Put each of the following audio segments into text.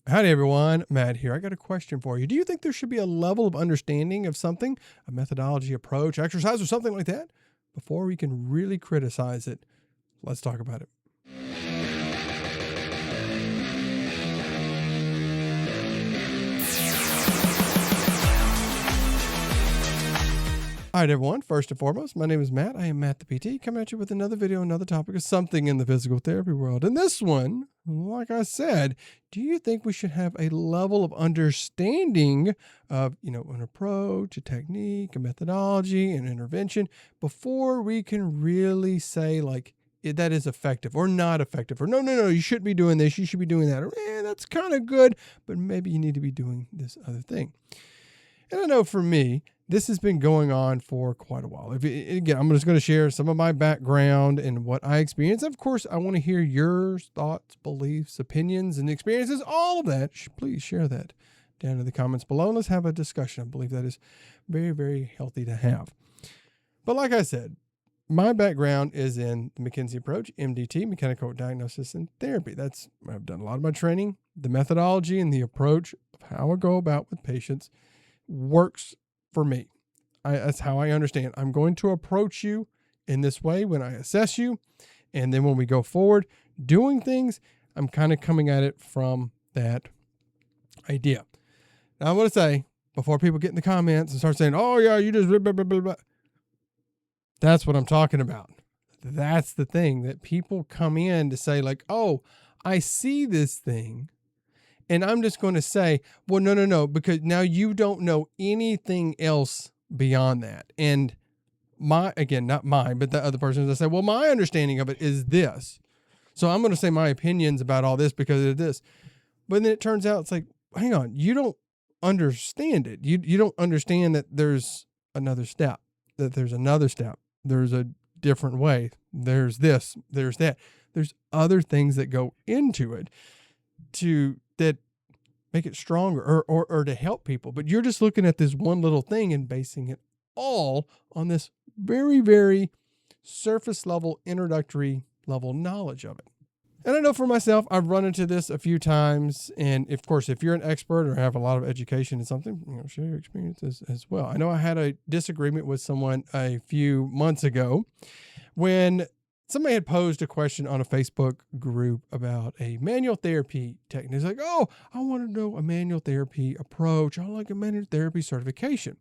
Howdy, everyone. Matt here. I got a question for you. Do you think there should be a level of understanding of something, a methodology, approach, exercise, or something like that before we can really criticize it? Let's talk about it. All right, everyone. First and foremost, my name is Matt. I am Matt the PT, coming at you with another video, another topic of something in the physical therapy world. And this one, like I said, do you think we should have a level of understanding of, an approach, a technique, a methodology, an intervention before we can really say that is effective or not effective, or no, you shouldn't be doing this, you should be doing that, or that's kind of good, but maybe you need to be doing this other thing. And I know for me, this has been going on for quite a while. Again, I'm just going to share some of my background and what I experienced. Of course, I want to hear your thoughts, beliefs, opinions, and experiences, all of that. Please share that down in the comments below. Let's have a discussion. I believe that is very, very healthy to have. But like I said, my background is in the McKenzie approach, MDT, mechanical diagnosis and therapy. I've done a lot of my training. The methodology and the approach of how I go about with patients works for me. That's how I understand. I'm going to approach you in this way when I assess you. And then when we go forward doing things, I'm kind of coming at it from that idea. Now I want to say, before people get in the comments and start saying, oh yeah, you just blah, blah, blah, blah. That's what I'm talking about. That's the thing that people come in to say oh, I see this thing. And I'm just going to say, well, no, because now you don't know anything else beyond that. And not mine, but the other person is say, well, my understanding of it is this. So I'm going to say my opinions about all this because of this. But then it turns out it's hang on, you don't understand it. You don't understand that there's another step, there's a different way. There's this, there's that. There's other things that go into it that make it stronger or to help people. But you're just looking at this one little thing and basing it all on this very, very surface level, introductory level knowledge of it. And I know for myself, I've run into this a few times. And of course, if you're an expert or have a lot of education in something, share your experiences as well. I know I had a disagreement with someone a few months ago when somebody had posed a question on a Facebook group about a manual therapy technique. It's oh, I want to know a manual therapy approach. I like a manual therapy certification.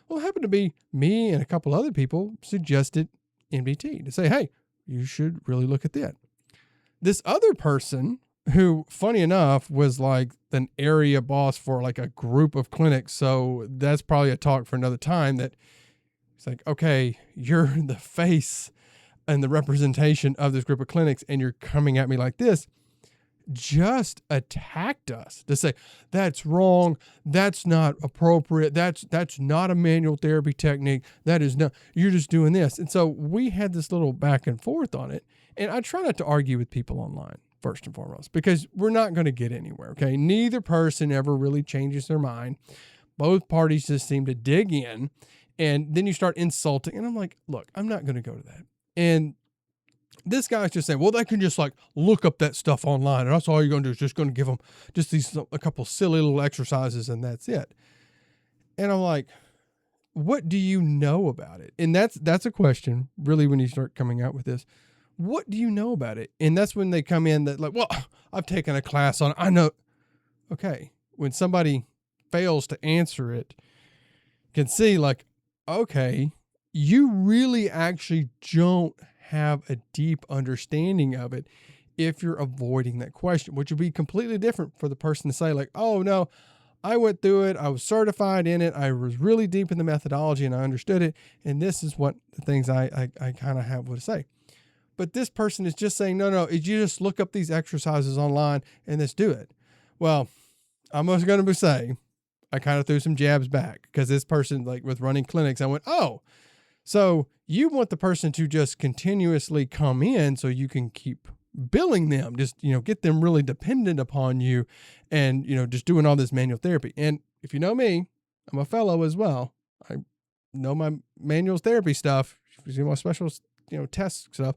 Well, it happened to be me and a couple other people suggested MDT to say, hey, you should really look at that. This other person who, funny enough, was an area boss for a group of clinics. So that's probably a talk for another time. That it's okay, you're the face and the representation of this group of clinics, and you're coming at me like this, just attacked us to say, that's wrong, that's not appropriate, that's not a manual therapy technique, that is not, you're just doing this. And so we had this little back and forth on it, and I try not to argue with people online, first and foremost, because we're not going to get anywhere, okay? Neither person ever really changes their mind. Both parties just seem to dig in, and then you start insulting, and I'm look, I'm not going to go to that. And this guy's just saying, well, they can just look up that stuff online. And that's all you're going to do is just going to give them just a couple silly little exercises and that's it. And I'm what do you know about it? And that's a question really when you start coming out with this. What do you know about it? And that's when they come in that well, I've taken a class on it. I know. Okay. When somebody fails to answer it, you can see okay, you really actually don't have a deep understanding of it if you're avoiding that question, which would be completely different for the person to say oh no, I went through it, I was certified in it, I was really deep in the methodology and I understood it, and this is what the things I kind of have to say. But this person is just saying, no, you just look up these exercises online and let's do it. Well, I'm just going to say, I kind of threw some jabs back because this person, with running clinics, I went, oh, so you want the person to just continuously come in so you can keep billing them, just, get them really dependent upon you and, just doing all this manual therapy. And if you know me, I'm a fellow as well. I know my manual therapy stuff, if you see my special, test stuff.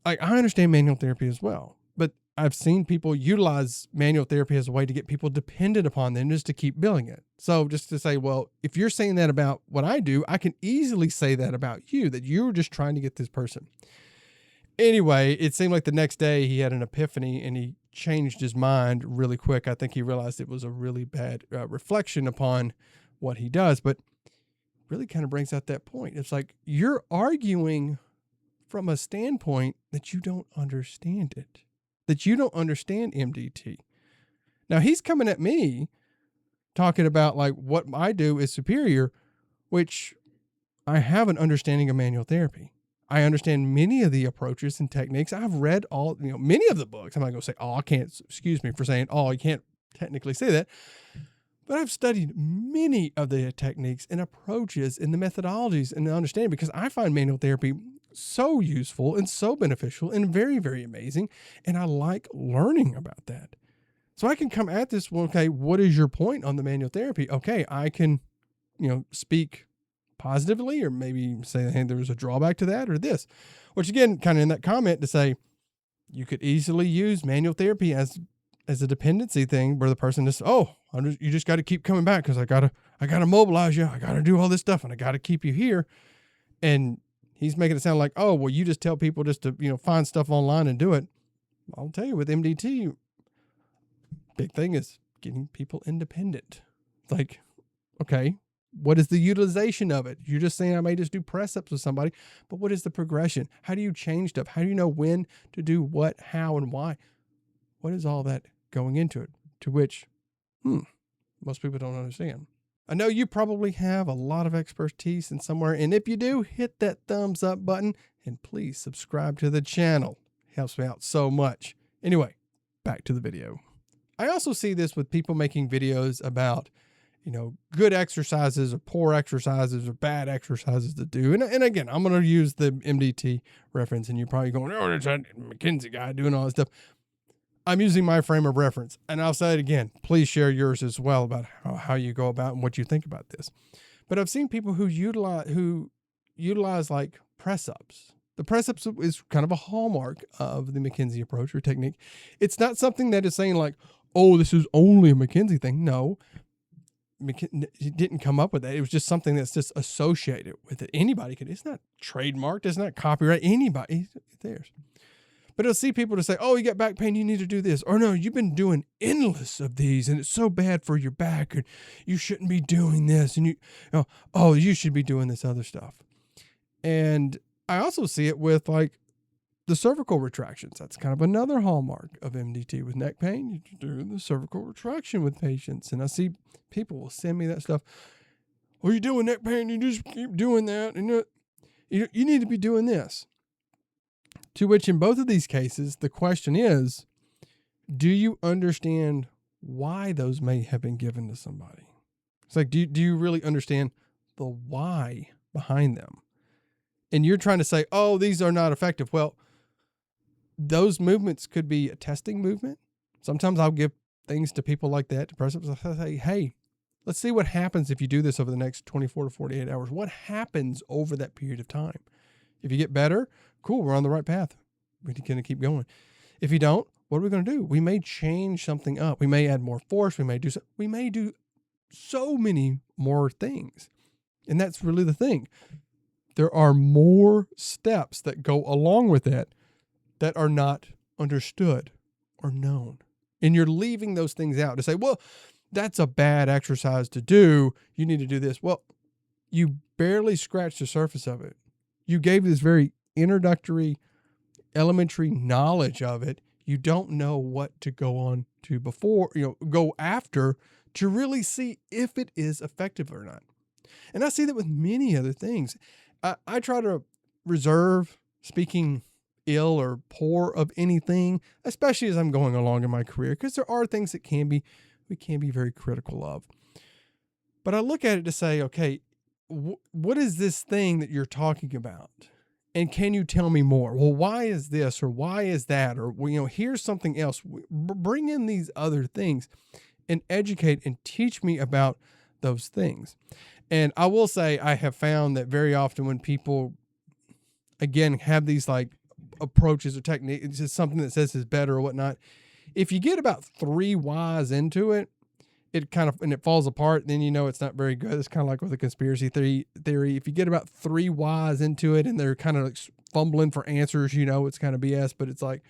I understand manual therapy as well, but I've seen people utilize manual therapy as a way to get people dependent upon them just to keep billing it. So just to say, well, if you're saying that about what I do, I can easily say that about you, that you're just trying to get this person. Anyway, it seemed like the next day he had an epiphany and he changed his mind really quick. I think he realized it was a really bad reflection upon what he does, but really kind of brings out that point. It's like you're arguing from a standpoint that you don't understand it, that you don't understand MDT. Now he's coming at me talking about like what I do is superior, which I have an understanding of manual therapy. I understand many of the approaches and techniques. I've read many of the books. I'm not going to say, I can't, excuse me for saying, you can't technically say that. But I've studied many of the techniques and approaches and the methodologies and the understanding, because I find manual therapy so useful and so beneficial and very, very amazing. And I like learning about that. So I can come at this, well, okay, what is your point on the manual therapy? Okay, I can, speak positively, or maybe say, hey, there's a drawback to that or this, which again, kind of in that comment to say, you could easily use manual therapy as a dependency thing where the person just, you just got to keep coming back because I got to mobilize you. I got to do all this stuff and I got to keep you here. And he's making it sound like, you just tell people just to, find stuff online and do it. I'll tell you, with MDT, big thing is getting people independent. It's like, okay, what is the utilization of it? You're just saying I may just do press ups with somebody, but what is the progression? How do you change stuff? How do you know when to do what, how, and why? What is all that going into it? To which, most people don't understand. I know you probably have a lot of expertise in somewhere, and if you do, hit that thumbs up button and please subscribe to the channel. It helps me out so much. Anyway, back to the video. I also see this with people making videos about good exercises or poor exercises or bad exercises to do. And again, I'm going to use the MDT reference, and you're probably going, there's that McKinsey guy doing all this stuff. I'm using my frame of reference, and I'll say it again. Please share yours as well about how you go about and what you think about this. But I've seen people who utilize like press ups. The press ups is kind of a hallmark of the McKinsey approach or technique. It's not something that is saying like, this is only a McKinsey thing. No. He didn't come up with that. It was just something that's just associated with it. Anybody could. It's not trademarked. It's not copyright. Anybody. It's theirs. But I'll see people to say, you got back pain, you need to do this. Or no, you've been doing endless of these and it's so bad for your back, and you shouldn't be doing this. And you should be doing this other stuff. And I also see it with like the cervical retractions. That's kind of another hallmark of MDT. With neck pain, you do the cervical retraction with patients. And I see people will send me that stuff. You're doing neck pain, you just keep doing that. And you need to be doing this. To which in both of these cases, the question is, do you understand why those may have been given to somebody? It's like, do you really understand the why behind them? And you're trying to say, these are not effective. Well, those movements could be a testing movement. Sometimes I'll give things to people like that, to press ups. I'll say, hey, let's see what happens if you do this over the next 24 to 48 hours. What happens over that period of time? If you get better, cool, we're on the right path. We're going to keep going. If you don't, what are we going to do? We may change something up. We may add more force. We may do so many more things. And that's really the thing. There are more steps that go along with that are not understood or known. And you're leaving those things out to say, that's a bad exercise to do. You need to do this. Well, you barely scratched the surface of it. You gave this very introductory, elementary knowledge of it. You don't know what to go on to go after to really see if it is effective or not. And I see that with many other things. I try to reserve speaking ill or poor of anything, especially as I'm going along in my career, because there are things that we can be very critical of. But I look at it to say, okay, what is this thing that you're talking about? And can you tell me more? Well, why is this or why is that? Or, here's something else. Bring in these other things and educate and teach me about those things. And I will say I have found that very often when people, again, have these like approaches or technique. It's just something that says is better or whatnot. If you get about 3 whys into it, and it falls apart, then you know it's not very good. It's kind of like with a conspiracy theory. If you get about 3 whys into it and they're kind of like fumbling for answers, you know it's kind of BS. But it's like,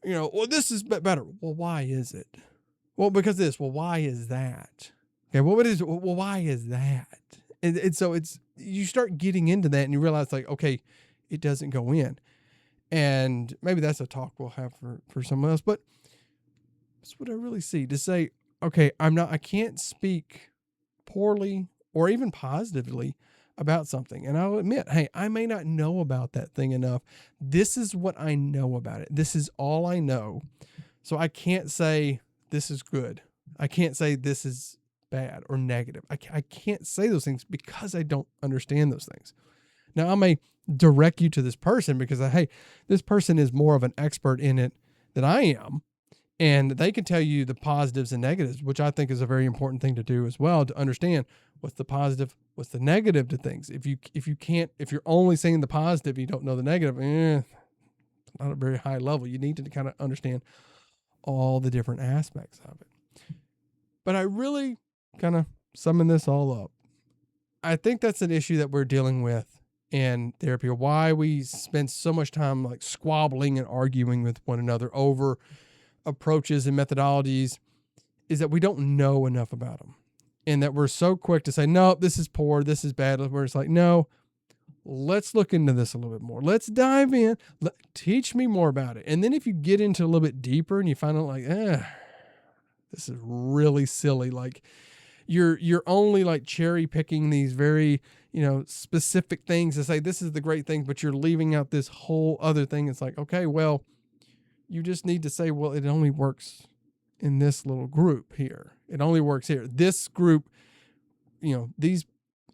well, this is better. Well, why is it? Well, because this. Well, why is that? Okay, well, what is? Well, why is that? And so you start getting into that, and you realize like, okay, it doesn't go in, and maybe that's a talk we'll have for someone else. But that's what I really see to say. Okay, I can't speak poorly or even positively about something. And I'll admit, hey, I may not know about that thing enough. This is what I know about it. This is all I know. So I can't say this is good. I can't say this is bad or negative. I can't say those things because I don't understand those things. Now, I may direct you to this person because, hey, this person is more of an expert in it than I am. And they can tell you the positives and negatives, which I think is a very important thing to do as well, to understand what's the positive, what's the negative to things. If you're only seeing the positive, you don't know the negative, not a very high level. You need to kind of understand all the different aspects of it. But I really kind of summing this all up. I think that's an issue that we're dealing with in therapy, or why we spend so much time like squabbling and arguing with one another over approaches and methodologies, is that we don't know enough about them, and that we're so quick to say, no, this is poor, this is bad, where it's like, no, let's look into this a little bit more. Let's dive in. Teach me more about it. And then if you get into a little bit deeper and you find out like, this is really silly. Like you're only like cherry picking these very, specific things to say, this is the great thing, but you're leaving out this whole other thing. It's like, okay, well, you just need to say, well, it only works in this little group here. It only works here. This group, these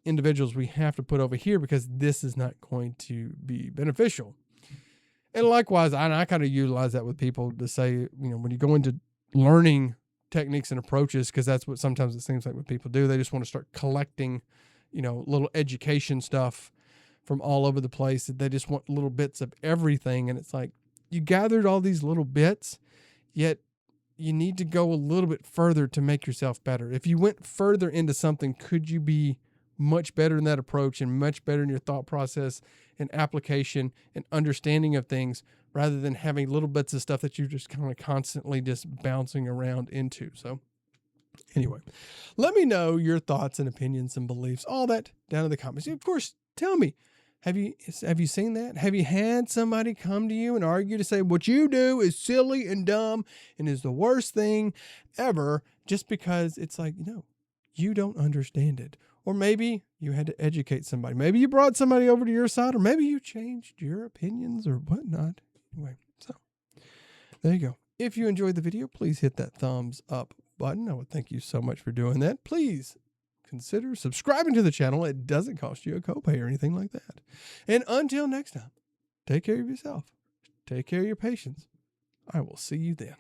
individuals we have to put over here because this is not going to be beneficial. And likewise, I kind of utilize that with people to say, when you go into learning techniques and approaches, because that's what sometimes it seems like what people do. They just want to start collecting, little education stuff from all over the place. They just want little bits of everything. And it's like, you gathered all these little bits, yet you need to go a little bit further to make yourself better. If you went further into something, could you be much better in that approach and much better in your thought process and application and understanding of things, rather than having little bits of stuff that you're just kind of constantly just bouncing around into? So anyway, let me know your thoughts and opinions and beliefs, all that down in the comments. Of course, tell me, have you seen that? Have you had somebody come to you and argue to say what you do is silly and dumb and is the worst thing ever, just because it's like, you don't understand it? Or maybe you had to educate somebody. Maybe you brought somebody over to your side, or maybe you changed your opinions or whatnot. Anyway, so there you go. If you enjoyed the video, please hit that thumbs up button. I would thank you so much for doing that. Please consider subscribing to the channel. It doesn't cost you a copay or anything like that. And until next time, take care of yourself. Take care of your patients. I will see you then.